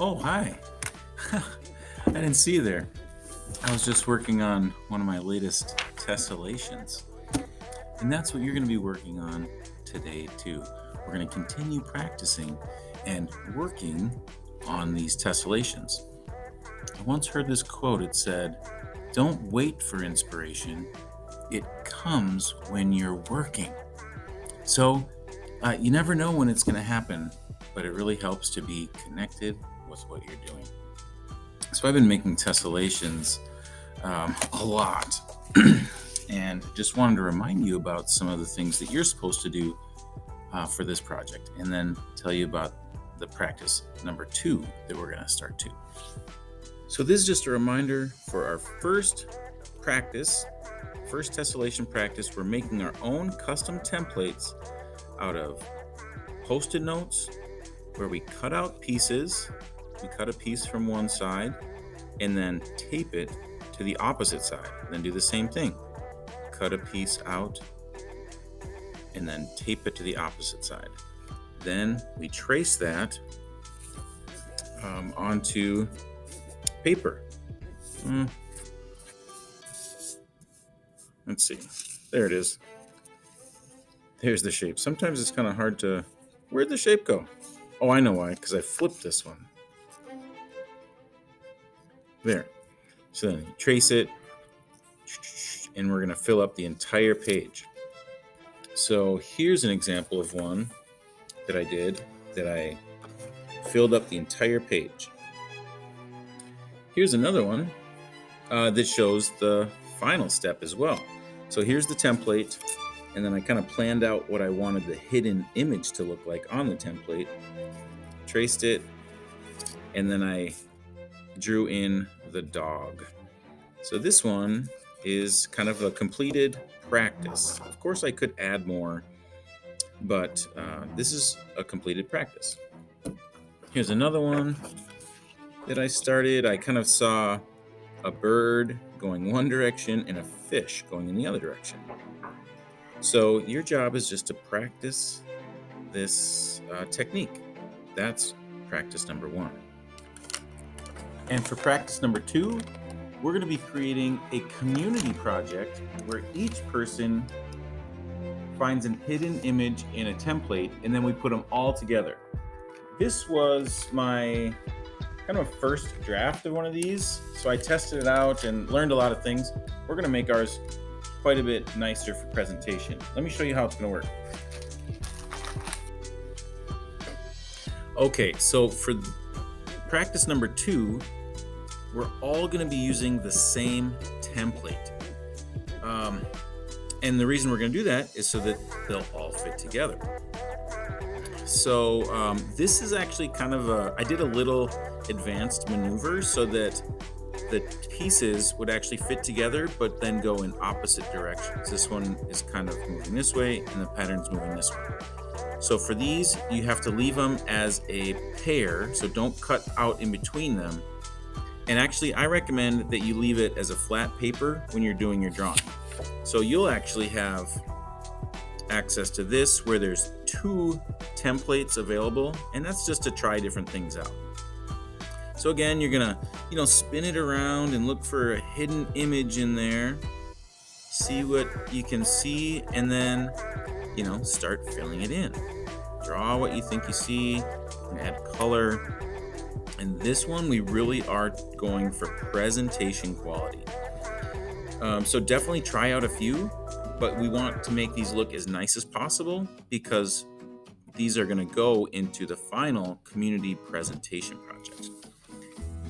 Oh, hi. I didn't see you there. I was just working on one of my latest tessellations. And that's what you're going to be working on today, too. We're going to continue practicing and working on these tessellations. I once heard this quote. It said, "Don't wait for inspiration. It comes when you're working." So you never know when it's going to happen, but it really helps to be connected with what you're doing. So I've been making tessellations a lot and just wanted to remind you about some of the things that you're supposed to do for this project, and then tell you about the practice number 2 that we're going to start too. So this is just a reminder for our first tessellation practice. We're making our own custom templates out of Post-it notes where we cut out pieces. We cut a piece from one side and then tape it to the opposite side. Then do the same thing. Cut a piece out and then tape it to the opposite side. Then we trace that onto paper. Let's see. There it is. There's the shape. Sometimes it's kind of hard to... Where'd the shape go? Oh, I know why. Because I flipped this one. There. So then you trace it, and we're going to fill up the entire page. So here's an example of one that I did, that I filled up the entire page. Here's another one that shows the final step as well. So here's the template, and then I kind of planned out what I wanted the hidden image to look like on the template, traced it, and then I drew in the dog. So this one is kind of a completed practice. Of course, I could add more, but this is a completed practice. Here's another one that I started. I kind of saw a bird going one direction and a fish going in the other direction. So your job is just to practice this technique. That's practice number 1. And for practice number 2, we're going to be creating a community project where each person finds a hidden image in a template, and then we put them all together. This was my kind of first draft of one of these, so I tested it out and learned a lot of things. We're going to make ours quite a bit nicer for presentation. Let me show you how it's going to work. Okay, so for practice number 2, we're all going to be using the same template. And the reason we're going to do that is so that they'll all fit together. So this is actually kind of I did a little advanced maneuver so that the pieces would actually fit together, but then go in opposite directions. This one is kind of moving this way, and the pattern's moving this way. So for these, you have to leave them as a pair, so don't cut out in between them. And actually, I recommend that you leave it as a flat paper when you're doing your drawing. So you'll actually have access to this where there's 2 templates available, and that's just to try different things out. So again, you're gonna, spin it around and look for a hidden image in there, see what you can see, and then, start filling it in. Draw what you think you see, and add color. And this one, we really are going for presentation quality. So definitely try out a few, but we want to make these look as nice as possible because these are going to go into the final community presentation project.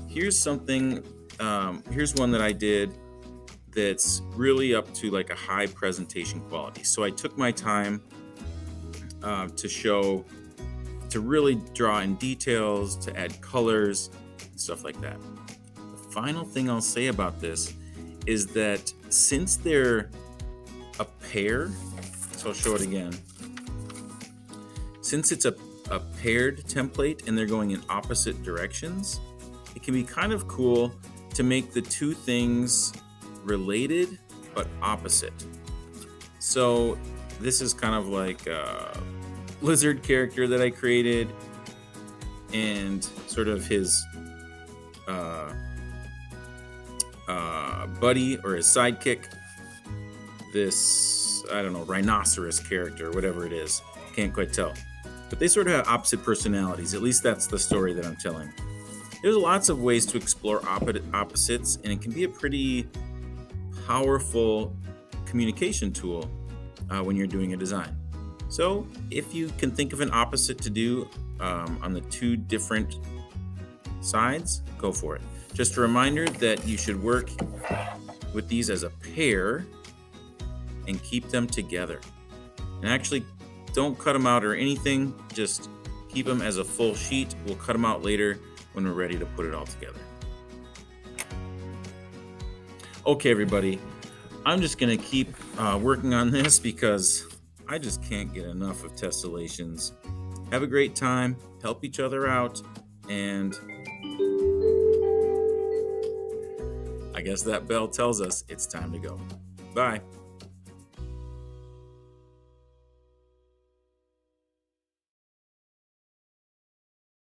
Here's something, here's one that I did that's really up to like a high presentation quality. So I took my time to really draw in details, to add colors, stuff like that. The final thing I'll say about this is that since they're a pair, so I'll show it again. Since it's a paired template and they're going in opposite directions, it can be kind of cool to make the 2 things related but opposite. So this is kind of like a lizard character that I created, and sort of his buddy or his sidekick, this, I don't know, rhinoceros character, whatever it is. Can't quite tell. But they sort of have opposite personalities. At least that's the story that I'm telling. There's lots of ways to explore opposites, and it can be a pretty powerful communication tool when you're doing a design. So if you can think of an opposite to do on the two different sides, go for it. Just a reminder that you should work with these as a pair and keep them together. And actually, don't cut them out or anything, just keep them as a full sheet. We'll cut them out later when we're ready to put it all together. Okay, everybody, I'm just gonna keep working on this because I just can't get enough of tessellations. Have a great time, help each other out, and I guess that bell tells us it's time to go. Bye.